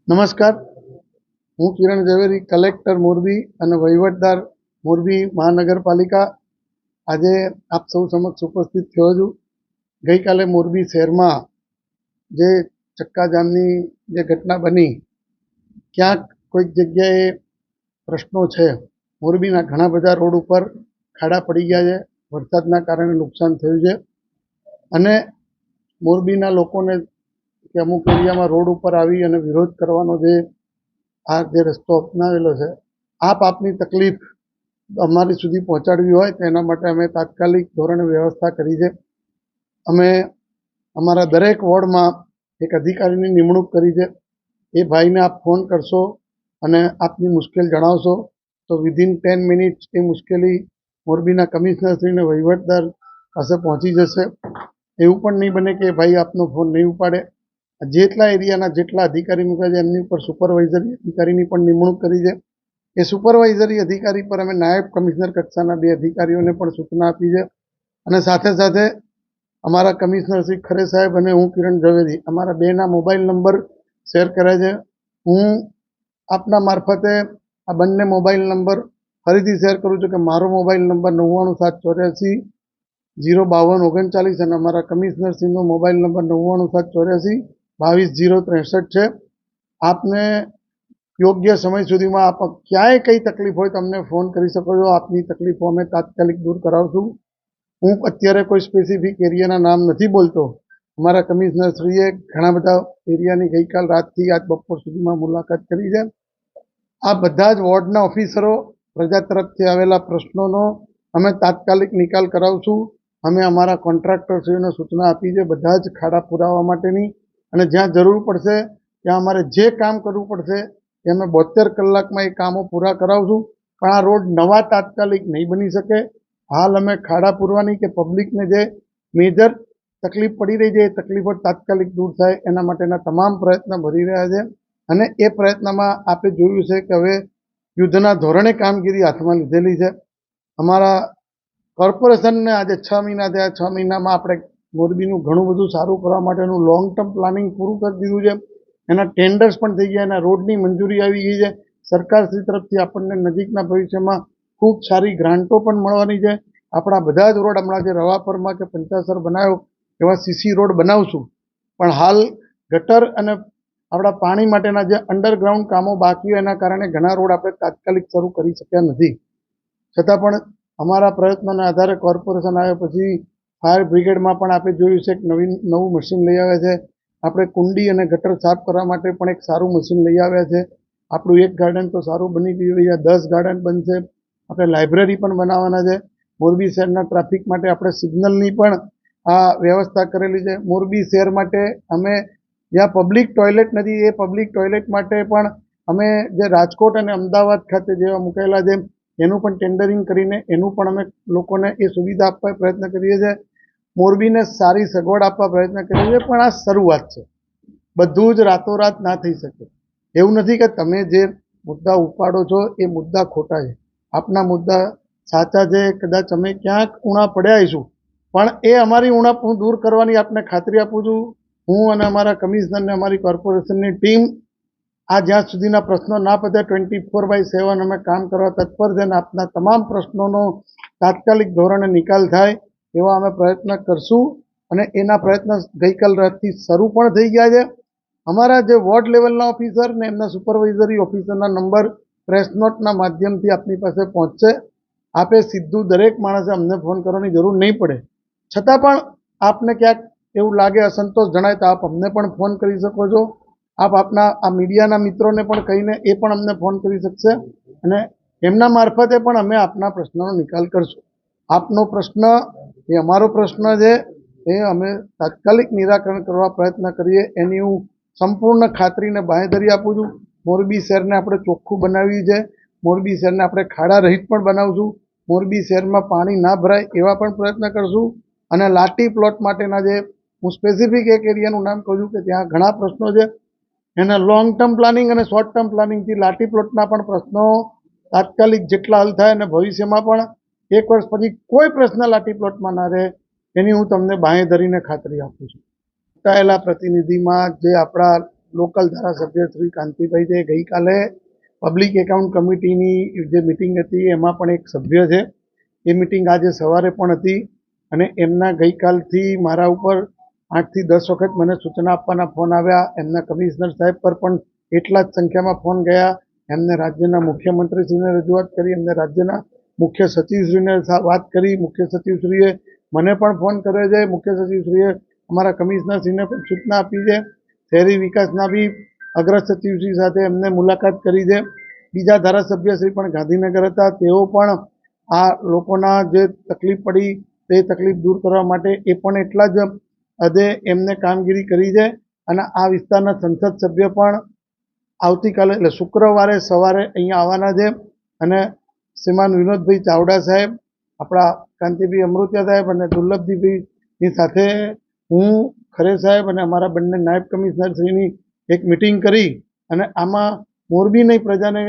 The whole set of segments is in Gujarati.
નમસ્કાર, હું કિરણ ઝવેરી, કલેક્ટર મોરબી અને વહીવટદાર મોરબી મહાનગરપાલિકા આજે આપ સૌ સમક્ષ ઉપસ્થિત થયો છું. ગઈકાલે મોરબી શહેરમાં જે ચક્કાજામની જે ઘટના બની, ક્યાંક કોઈક જગ્યાએ પ્રશ્નો છે. મોરબીના ઘણા બધા રોડ ઉપર ખાડા પડી ગયા છે, વરસાદના કારણે નુકસાન થયું છે અને મોરબીના લોકોને કે અમુક એરિયામાં રોડ ઉપર આવી અને વિરોધ કરવાનો જે રસ્તો અપનાવેલો છે, આપની તકલીફ અમારી સુધી પહોંચાડવી હોય તો એના માટે અમે તાત્કાલિક ધોરણે વ્યવસ્થા કરી છે. અમે અમારા દરેક વોર્ડમાં એક અધિકારીની નિમણૂક કરી છે. એ ભાઈને આપ ફોન કરશો અને આપની મુશ્કેલ જણાવશો તો વિધિન 10 મિનિટ એ મુશ્કેલી મોરબીના કમિશનરશ્રીને વહીવટદાર પાસે પહોંચી જશે. એવું પણ નહીં બને કે ભાઈ આપનો ફોન નહીં ઉપાડે. જેટલા એરિયાના જેટલા અધિકારી મૂક્યા છે એમની ઉપર સુપરવાઇઝરી અધિકારીની પણ નિમણૂક કરી છે. એ સુપરવાઇઝરી અધિકારી પર અમે નાયબ કમિશનર કક્ષાના 2 અધિકારીઓને પણ સૂચના આપી છે અને સાથે સાથે અમારા કમિશનર શ્રી ખરે સાહેબ અને હું કિરણ ઝવેરી અમારા બેના મોબાઈલ નંબર શેર કર્યા છે. હું આપના મારફતે આ બંને મોબાઈલ નંબર ફરીથી શેર કરું છું કે મારો મોબાઈલ નંબર 99784 05239 અને અમારા કમિશનરશ્રીનો મોબાઈલ નંબર 99784 22 063 છે. આપને યોગ્ય સમય સુધીમાં આપ ક્યાંય કઈ તકલીફ હોય તો અમને ફોન કરી શકો છો. આપની તકલીફો અમે તાત્કાલિક દૂર કરાવશું. હું અત્યારે કોઈ સ્પેસિફિક એરિયાના નામ નથી બોલતો. અમારા કમિશનરશ્રીએ ઘણા બધા એરિયાની ગઈકાલ રાતથી આજ બપોર સુધીમાં મુલાકાત કરી છે. આ બધા જ વોર્ડના ઓફિસરો પ્રજા તરફથી આવેલા પ્રશ્નોનો અમે તાત્કાલિક નિકાલ કરાવશું. અમે અમારા કોન્ટ્રાક્ટરશ્રીઓને સૂચના આપી છે બધા જ ખાડા પુરાવા માટેની, અને જ્યાં જરૂર પડશે ત્યાં અમારે જે કામ કરવું પડશે એ અમે 72 કલાકમાં એ કામો પૂરા કરાવશું. પણ આ રોડ નવા તાત્કાલિક નહીં બની શકે. હાલ અમે ખાડા પૂરવાની કે પબ્લિકને જે મેજર તકલીફ પડી રહી છે એ તકલીફો તાત્કાલિક દૂર થાય એના માટેના તમામ પ્રયત્ન ભરી રહ્યા છે અને એ પ્રયત્નમાં આપણે જોયું છે કે હવે યુદ્ધના ધોરણે કામગીરી હાથમાં લીધેલી છે. અમારા કોર્પોરેશનને આજે 6 મહિના થયા. 6 મહિનામાં આપણે મોરબીનું ઘણું બધું સારું કરવા માટેનું લોંગ ટર્મ પ્લાનિંગ પૂરું કરી દીધું છે. એના ટેન્ડર્સ પણ થઈ ગયા, એના રોડની મંજૂરી આવી ગઈ છે. સરકારશ્રી તરફથી આપણને નજીકના ભવિષ્યમાં ખૂબ સારી ગ્રાન્ટો પણ મળવાની છે. આપણા બધા જ રોડ હમણાં જે રવાપરમાં કે પંચાસર બનાવ્યો એવા સીસી રોડ બનાવશું. પણ હાલ ગટર અને આપણા પાણી માટેના જે અંડરગ્રાઉન્ડ કામો બાકી હોય એના કારણે ઘણા રોડ આપણે તાત્કાલિક શરૂ કરી શક્યા નથી. છતાં પણ અમારા પ્રયત્નોના આધારે કોર્પોરેશન આવ્યા પછી ફાયર બ્રિગેડમાં પણ આપણે જોયું છે કે નવું મશીન લઈ આવ્યા છે. આપણે કુંડી અને ગટર સાફ કરવા માટે પણ એક સારું મશીન લઈ આવ્યા છે. આપણું એક ગાર્ડન તો સારું બની ગયું, અહીંયા 10 ગાર્ડન બનશે. આપણે લાઇબ્રેરી પણ બનાવવાના છે. મોરબી શહેરના ટ્રાફિક માટે આપણે સિગ્નલની પણ આ વ્યવસ્થા કરેલી છે. મોરબી શહેર માટે અમે જ્યાં પબ્લિક ટોયલેટ નથી એ પબ્લિક ટોયલેટ માટે પણ અમે જે રાજકોટ અને અમદાવાદ ખાતે જેવા મૂકેલા છે એનું પણ ટેન્ડરિંગ કરીને એનું પણ અમે લોકોને એ સુવિધા આપવા પ્રયત્ન કરીએ છીએ. મોરબીને સારી સગવડ આપવા પ્રયત્ન કરીએ છીએ. પણ આ શરૂઆત છે, બધું જ રાતોરાત ના થઈ શકે. એવું નથી કે તમે જે મુદ્દા ઉપાડો છો એ મુદ્દા ખોટા છે, આપના મુદ્દા સાચા છે. કદાચ અમે ક્યાંક ઉણા પડ્યા આવીશું પણ એ અમારી ઉણાપ હું દૂર કરવાની આપને ખાતરી આપું છું. હું અને અમારા કમિશનરને અમારી કોર્પોરેશનની ટીમ આ જ્યાં સુધીના પ્રશ્નો ના પતે 24/7 અમે કામ કરવા તત્પર છે અને આપના તમામ પ્રશ્નોનો તાત્કાલિક ધોરણે નિકાલ થાય એવા અમે પ્રયત્ન કરશું. અને એના પ્રયત્ન ગઈકાલ રાતથી શરૂ પણ થઈ ગયા છે. અમારા જે વોર્ડ લેવલના ઓફિસર ને એમના સુપરવાઇઝરી ઓફિસરના નંબર પ્રેસ નોટના માધ્યમથી આપની પાસે પહોંચશે. આપે સીધું દરેક માણસે અમને ફોન કરવાની જરૂર નહીં પડે. છતાં પણ આપને ક્યાંક એવું લાગે, અસંતોષ જણાય તો આપ અમને પણ ફોન કરી શકો છો. આપ આપના આ મીડિયાના મિત્રોને પણ કહીને એ પણ અમને ફોન કરી શકશે અને એમના મારફતે પણ અમે આપના પ્રશ્નનો નિકાલ કરશું. આપનો પ્રશ્ન એ અમારો પ્રશ્ન છે, એ અમે તાત્કાલિક નિરાકરણ કરવા પ્રયત્ન કરીએ એની હું સંપૂર્ણ ખાતરીને બાંહેધરી આપું છું. મોરબી શહેરને આપણે ચોખ્ખું બનાવ્યું છે. મોરબી શહેરને આપણે ખાડા રહિત પણ બનાવશું. મોરબી શહેરમાં પાણી ના ભરાય એવા પણ પ્રયત્ન કરશું. અને લાટી પ્લોટ માટેના જે હું સ્પેસિફિક એક એરિયાનું નામ કહું છું કે ત્યાં ઘણા પ્રશ્નો છે, એના લોંગ ટર્મ પ્લાનિંગ અને શોર્ટ ટર્મ પ્લાનિંગથી લાટી પ્લોટના પણ પ્રશ્નો તાત્કાલિક જેટલા હલ થાય અને ભવિષ્યમાં પણ 1 વર્ષ પછી કોઈ પ્રશ્ન લાટી પ્લોટમાં ના રહે એની હું તમને બાંહેધરીને ખાતરી આપું છું. ચૂંટાયેલા પ્રતિનિધિમાં જે આપણા લોકલ ધારાસભ્ય શ્રી કાંતિભાઈ છે, ગઈકાલે પબ્લિક એકાઉન્ટ કમિટીની જે મિટિંગ હતી એમાં પણ એક સભ્ય છે. એ મિટિંગ આજે સવારે પણ હતી અને એમના ગઈકાલથી મારા ઉપર 8 થી 10 વખત મને સૂચના આપવાના ફોન આવ્યા. એમના કમિશનર સાહેબ પર પણ એટલા જ સંખ્યામાં ફોન ગયા. એમને રાજ્યના મુખ્યમંત્રીશ્રીને રજૂઆત કરી, એમને રાજ્યના મુખ્ય સચિવશ્રીને વાત કરી. મુખ્ય સચિવશ્રીએ મને પણ ફોન કર્યો છે. મુખ્ય સચિવશ્રીએ અમારા કમિશનરશ્રીને પણ સૂચના આપી છે. શહેરી વિકાસના બી અગ્ર સચિવશ્રી સાથે એમને મુલાકાત કરી છે. બીજા ધારાસભ્યશ્રી પણ ગાંધીનગર હતા. તેઓ પણ આ લોકોના જે તકલીફ પડી તે તકલીફ દૂર કરવા માટે એ પણ એટલા જ હદે એમને કામગીરી કરી છે. અને આ વિસ્તારના સંસદ સભ્ય પણ આવતીકાલે એટલે શુક્રવારે સવારે અહીંયા આવવાના છે. અને શ્રીમાન વિનોદભાઈ ચાવડા સાહેબ, આપણા કાંતિભાઈ અમૃતિયા સાહેબ અને દુર્લભજીભાઈની સાથે હું, ખરે સાહેબ અને અમારા બંને નાયબ કમિશનરશ્રીની એક મિટિંગ કરી અને આમાં મોરબીની પ્રજાને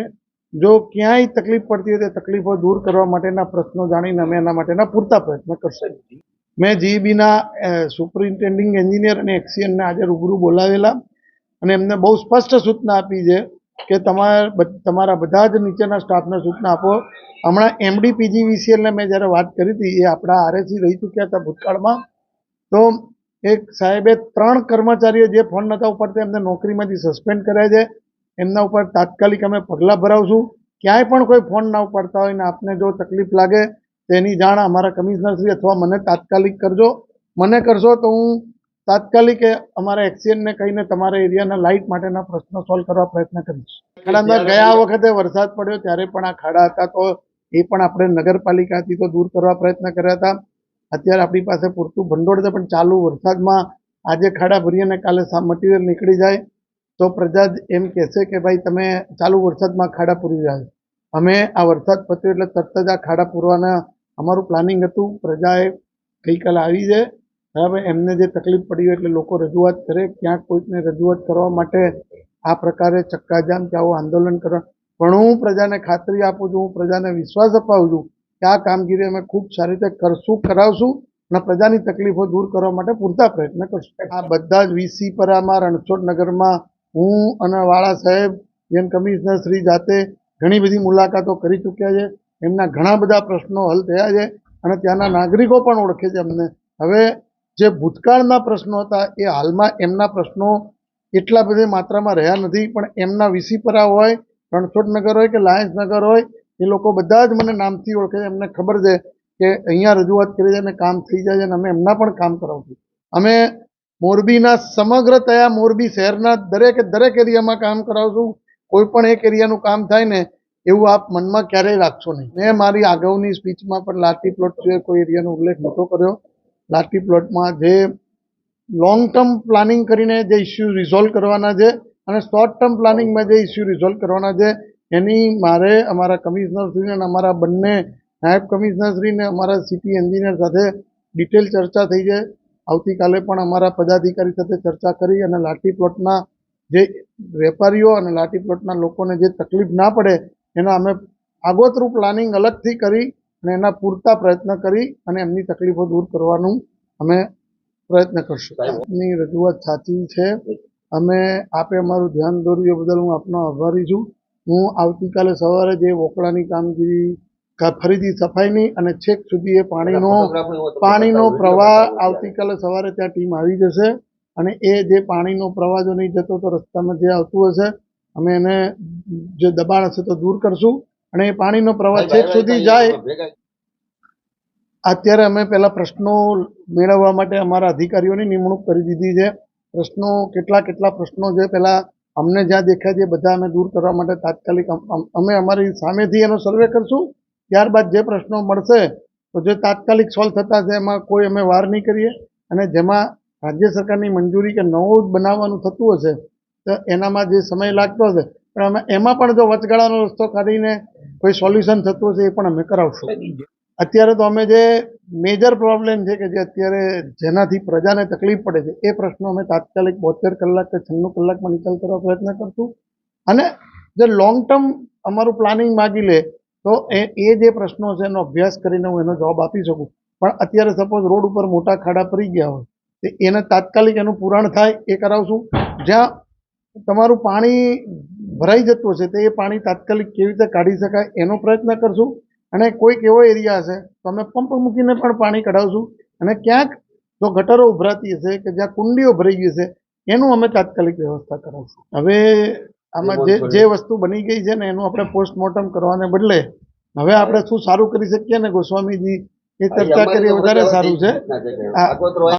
જો ક્યાંય તકલીફ પડતી હોય તે તકલીફો દૂર કરવા માટેના પ્રશ્નો જાણીને અમે એના માટેના પૂરતા પ્રયત્ન કરશું. મેં જીઈબીના સુપરિન્ટેન્ડિંગ એન્જિનિયર અને એક્સિયનને આજે રૂબરૂ બોલાવેલા અને એમને બહુ સ્પષ્ટ સૂચના આપી છે કે તમારા બધા જ નીચેના સ્ટાફને સૂચના આપો. હમણાં MDPGVCLને મેં જ્યારે વાત કરી હતી, એ આપણા આરએસી રહી ચૂક્યા હતા ભૂતકાળમાં, તો એક સાહેબે 3 કર્મચારીઓ જે ફોન નહોતા ઉપાડતા એમને નોકરીમાંથી સસ્પેન્ડ કર્યા છે. એમના ઉપર તાત્કાલિક અમે પગલાં ભરાવશું. ક્યાંય પણ કોઈ ફોન ના ઉપાડતા હોય ને આપને જો તકલીફ લાગે તેની જાણ અમારા કમિશનરશ્રી અથવા મને તાત્કાલિક કરજો. મને કરશો તો હું તાત્કાલિક અમારા એક્સિયનને કહીને તમારા એરિયાના લાઇટ માટેના પ્રશ્નો સોલ્વ કરવા પ્રયત્ન કરીશ. ખાડામાં ગયા વખતે વરસાદ પડ્યો ત્યારે પણ આ ખાડા હતા, તો એ પણ આપણે નગરપાલિકાથી તો દૂર કરવા પ્રયત્ન કર્યા હતા. અત્યારે આપણી પાસે પૂરતું ભંડોળ છે, પણ ચાલુ વરસાદમાં આજે ખાડા ભરીએ અને કાલે મટીરિયલ નીકળી જાય તો પ્રજા જ એમ કહેશે કે ભાઈ તમે ચાલુ વરસાદમાં ખાડા પૂરી જાય. અમે આ વરસાદ પત્યો એટલે તરત જ આ ખાડા પૂરવાના અમારું પ્લાનિંગ હતું. પ્રજાએ ગઈકાલે આવી છે, બરાબર, એમને જે તકલીફ પડી હોય એટલે લોકો રજૂઆત કરે. ક્યાંક કોઈકને રજૂઆત કરવા માટે આ પ્રકારે ચક્કાજામ કે આવું આંદોલન કરવા, પણ હું પ્રજાને ખાતરી આપું છું, હું પ્રજાને વિશ્વાસ અપાવું છું કે આ કામગીરી અમે ખૂબ સારી રીતે કરશું, કરાવશું અને પ્રજાની તકલીફો દૂર કરવા માટે પૂરતા પ્રયત્ન કરશું. આ બધા જ વીસીપરામાં, રણછોડનગરમાં હું અને વાળા સાહેબ જેમ કમિશનર શ્રી જાતે ઘણી બધી મુલાકાતો કરી ચૂક્યા છે. એમના ઘણા બધા પ્રશ્નો હલ થયા છે અને ત્યાંના નાગરિકો પણ ઓળખે છે અમને. હવે જે ભૂતકાળના પ્રશ્નો હતા એ હાલમાં એમના પ્રશ્નો એટલા બધી માત્રામાં રહ્યા નથી, પણ એમના વીસીપરા હોય, રણછોડનગર હોય કે લાયન્સનગર હોય, એ લોકો બધા જ મને નામથી ઓળખે છે. એમને ખબર છે કે અહીંયા રજૂઆત કરી છે અને કામ થઈ જાય છે અને અમે એમના પણ કામ કરાવશું. અમે મોરબીના સમગ્રતયા મોરબી શહેરના દરેક એરિયામાં કામ કરાવશું. કોઈ પણ એક એરિયાનું કામ થાય ને એવું આપ મનમાં ક્યારેય રાખશો નહીં. મેં મારી અગાઉની સ્પીચમાં પણ લાઠી પ્લોટ સિવાય કોઈ એરિયાનો ઉલ્લેખ નહોતો કર્યો. લાઠી પ્લોટમાં જે લોંગ ટર્મ પ્લાનિંગ કરીને જે ઇસ્યુ રિઝોલ્વ કરવાના છે અને શોર્ટ ટર્મ પ્લાનિંગમાં જે ઇસ્યુ રિઝોલ્વ કરવાના છે એની મારે અમારા કમિશનરશ્રીને અને અમારા બંને નાયબ કમિશનરશ્રીને અમારા સિટી એન્જિનિયર સાથે ડિટેલ ચર્ચા થઈ છે. આવતીકાલે પણ અમારા પદાધિકારી સાથે ચર્ચા કરી અને લાઠી પ્લોટના જે વેપારીઓ અને લાઠી પ્લોટના લોકોને જે તકલીફ ના પડે એના અમે આગોતરું પ્લાનિંગ અલગથી કરી અને એના પૂરતા પ્રયત્ન કરી અને એમની તકલીફો દૂર કરવાનું અમે પ્રયત્ન કરશું. આપની રજૂઆત સાચી છે. અમે આપે અમારું ધ્યાન દોર્યું એ બદલ હું આપનો આભારી છું. હું આવતીકાલે સવારે જે વોકળાની કામગીરી ફરીથી સફાઈની અને છેક સુધી એ પાણીનો પ્રવાહ આવતીકાલે સવારે ત્યાં ટીમ આવી જશે અને એ જે પાણીનો પ્રવાહ જો નહીં જતો તો રસ્તામાં જે આવતું હશે અમે એને જે દબાણ હશે તો દૂર કરશું અને એ પાણીનો પ્રવાહ છેક સુધી જાય. અત્યારે અમે પહેલા પ્રશ્નો મેળવવા માટે અમારા અધિકારીઓની નિમણૂક કરી દીધી છે. પ્રશ્નો કેટલા પ્રશ્નો છે પહેલા અમને જ્યાં દેખાય છે બધા અમે દૂર કરવા માટે તાત્કાલિક અમે અમારી સામેથી એનો સર્વે કરશું. ત્યારબાદ જે પ્રશ્નો મળશે તો જે તાત્કાલિક સોલ્વ થતા છે એમાં કોઈ અમે વાર નહીં કરીએ અને જેમાં રાજ્ય સરકારની મંજૂરી કે નવું બનાવવાનું થતું હશે તો એનામાં જે સમય લાગતો હશે પણ અમે એમાં પણ જો વચગાળાનો રસ્તો કાઢીને કોઈ સોલ્યુશન થતું હશે એ પણ અમે કરાવશું. અત્યારે તો અમે જે મેજર પ્રોબ્લેમ છે કે જે અત્યારે જેનાથી પ્રજાને તકલીફ પડે છે એ પ્રશ્નો અમે તાત્કાલિક 72 કલાક કે 96 કલાકમાં નિકાલ કરવા પ્રયત્ન કરશું અને જે લોંગ ટર્મ અમારું પ્લાનિંગ માગી લે તો એ જે પ્રશ્નો છે એનો અભ્યાસ કરીને હું એનો જવાબ આપી શકું. પણ અત્યારે સપોઝ રોડ ઉપર મોટા ખાડા પડી ગયા હોય તો એને તાત્કાલિક એનું પુરાણ થાય એ કરાવશું. જ્યાં તમારું પાણી ભરાઈ જતું હશે તો એ પાણી તાત્કાલિક કેવી રીતે કાઢી શકાય એનો પ્રયત્ન કરશું. અને કોઈક એવો એરિયા હશે તો અમે પંપ મૂકીને પણ પાણી કઢાવશું. અને ક્યાંક જો ગટરો ઉભરાતી હશે કે જ્યાં કુંડીઓ ભરાઈ ગઈ છે એનું અમે તાત્કાલિક વ્યવસ્થા કરાવશું. હવે આમાં જે વસ્તુ બની ગઈ છે ને એનું આપણે પોસ્ટમોર્ટમ કરવાને બદલે હવે આપણે શું સારું કરી શકીએ ને ગોસ્વામીજી એ ચર્ચા કરીએ વધારે સારું છે.